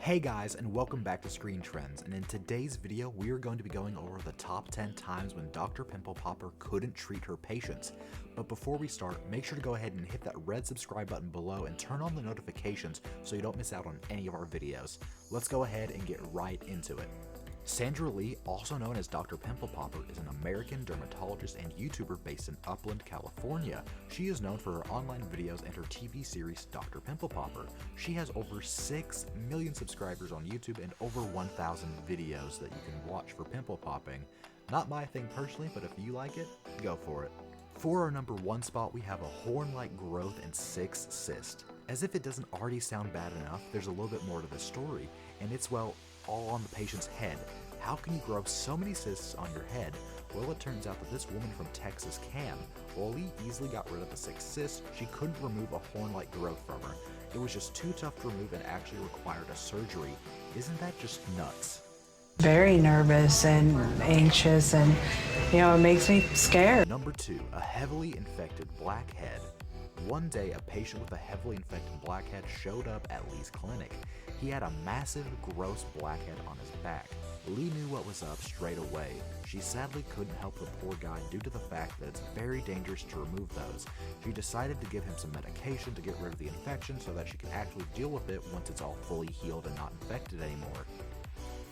Hey guys, and welcome back to Screen Trends, and in today's video we are going to be going over the top 10 times when Dr. Pimple Popper couldn't treat her patients. But before we start, make sure to go ahead and hit that red subscribe button below and turn on the notifications so you don't miss out on any of our videos. Let's go ahead and get right into it. Sandra Lee, also known as Dr. Pimple Popper, is an American dermatologist and YouTuber based in Upland, California. She is known for her online videos and her TV series, Dr. Pimple Popper. She has over 6 million subscribers on YouTube and over 1,000 videos that you can watch for pimple popping. Not my thing personally, but if you like it, go for it. For our number 1 spot, we have a horn-like growth and 6 cyst. As if it doesn't already sound bad enough, there's a little bit more to the story, and it's, well, all on the patient's head. How can you grow so many cysts on your head? Well, it turns out that this woman from Texas can. While Lee easily got rid of the 6 cysts, she couldn't remove a horn-like growth from her. It was just too tough to remove and actually required a surgery. Isn't that just nuts? Very nervous and anxious, and it makes me scared. Number 2, a heavily infected blackhead. One day, a patient with a heavily infected blackhead showed up at Lee's clinic. He had a massive, gross blackhead on his back. Lee knew what was up straight away. She sadly couldn't help the poor guy due to the fact that it's very dangerous to remove those. She decided to give him some medication to get rid of the infection so that she could actually deal with it once it's all fully healed and not infected anymore.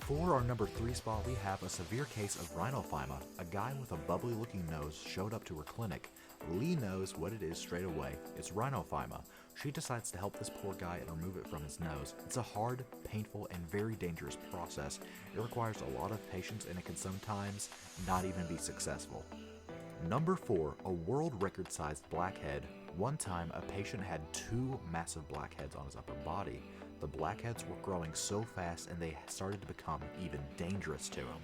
For our number 3 spot, we have a severe case of rhinophyma. A guy with a bubbly looking nose showed up to her clinic. Lee knows what it is straight away. It's rhinophyma. She decides to help this poor guy and remove it from his nose. It's a hard, painful, and very dangerous process. It requires a lot of patience and it can sometimes not even be successful. Number 4, a world record sized blackhead. One time, a patient had 2 massive blackheads on his upper body. The blackheads were growing so fast and they started to become even dangerous to him.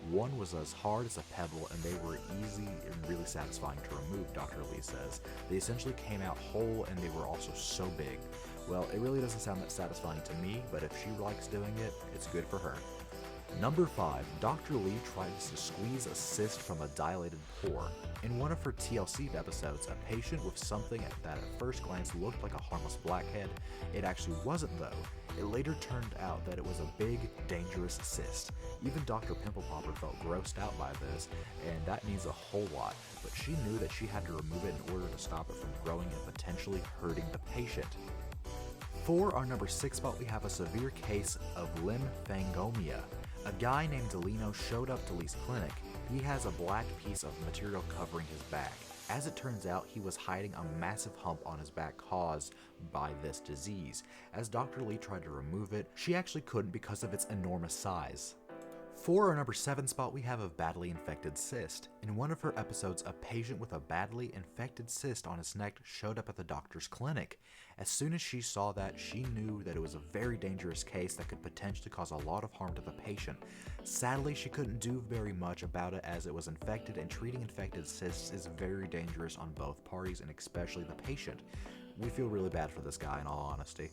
One was as hard as a pebble and they were easy and really satisfying to remove, Dr. Lee says. They essentially came out whole and they were also so big. Well, it really doesn't sound that satisfying to me, but if she likes doing it, it's good for her. Number 5, Dr. Lee tries to squeeze a cyst from a dilated pore. In one of her TLC episodes, a patient with something that at first glance looked like a harmless blackhead, it actually wasn't though. It later turned out that it was a big, dangerous cyst. Even Dr. Pimple Popper felt grossed out by this, and that means a whole lot, but she knew that she had to remove it in order to stop it from growing and potentially hurting the patient. For our number 6 spot, we have a severe case of lymphangomia. A guy named Delino showed up to Lee's clinic. He has a black piece of material covering his back. As it turns out, he was hiding a massive hump on his back caused by this disease. As Dr. Lee tried to remove it, she actually couldn't because of its enormous size. For our number 7 spot, we have a badly infected cyst. In one of her episodes, a patient with a badly infected cyst on his neck showed up at the doctor's clinic. As soon as she saw that, she knew that it was a very dangerous case that could potentially cause a lot of harm to the patient. Sadly, she couldn't do very much about it as it was infected, and treating infected cysts is very dangerous on both parties and especially the patient. We feel really bad for this guy in all honesty.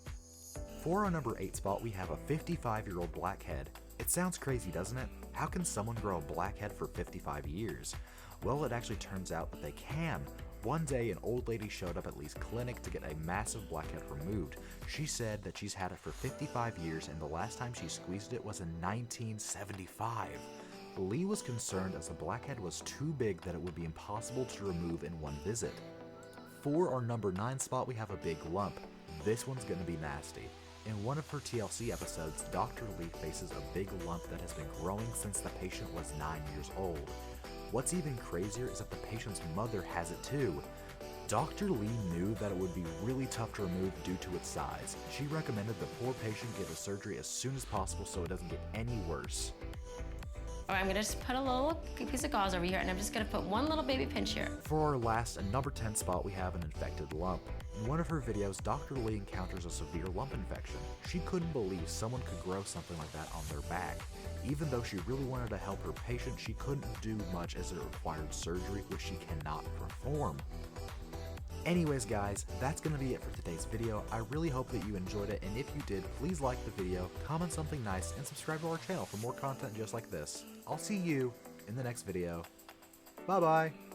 For our number 8 spot, we have a 55-year-old blackhead. It sounds crazy, doesn't it? How can someone grow a blackhead for 55 years? Well, it actually turns out that they can. One day, an old lady showed up at Lee's clinic to get a massive blackhead removed. She said that she's had it for 55 years and the last time she squeezed it was in 1975. Lee was concerned as the blackhead was too big that it would be impossible to remove in one visit. For our number 9 spot, we have a big lump. This one's gonna be nasty. In one of her TLC episodes, Dr. Lee faces a big lump that has been growing since the patient was 9 years old. What's even crazier is that the patient's mother has it too. Dr. Lee knew that it would be really tough to remove due to its size. She recommended the poor patient get a surgery as soon as possible so it doesn't get any worse. All right, I'm gonna just put a little piece of gauze over here, and I'm just gonna put one little baby pinch here. For our last and number 10 spot, we have an infected lump. In one of her videos, Dr. Lee encounters a severe lump infection. She couldn't believe someone could grow something like that on their back. Even though she really wanted to help her patient, she couldn't do much as it required surgery, which she cannot perform. Anyways guys, that's going to be it for today's video. I really hope that you enjoyed it, and if you did, please like the video, comment something nice, and subscribe to our channel for more content just like this. I'll see you in the next video. Bye bye!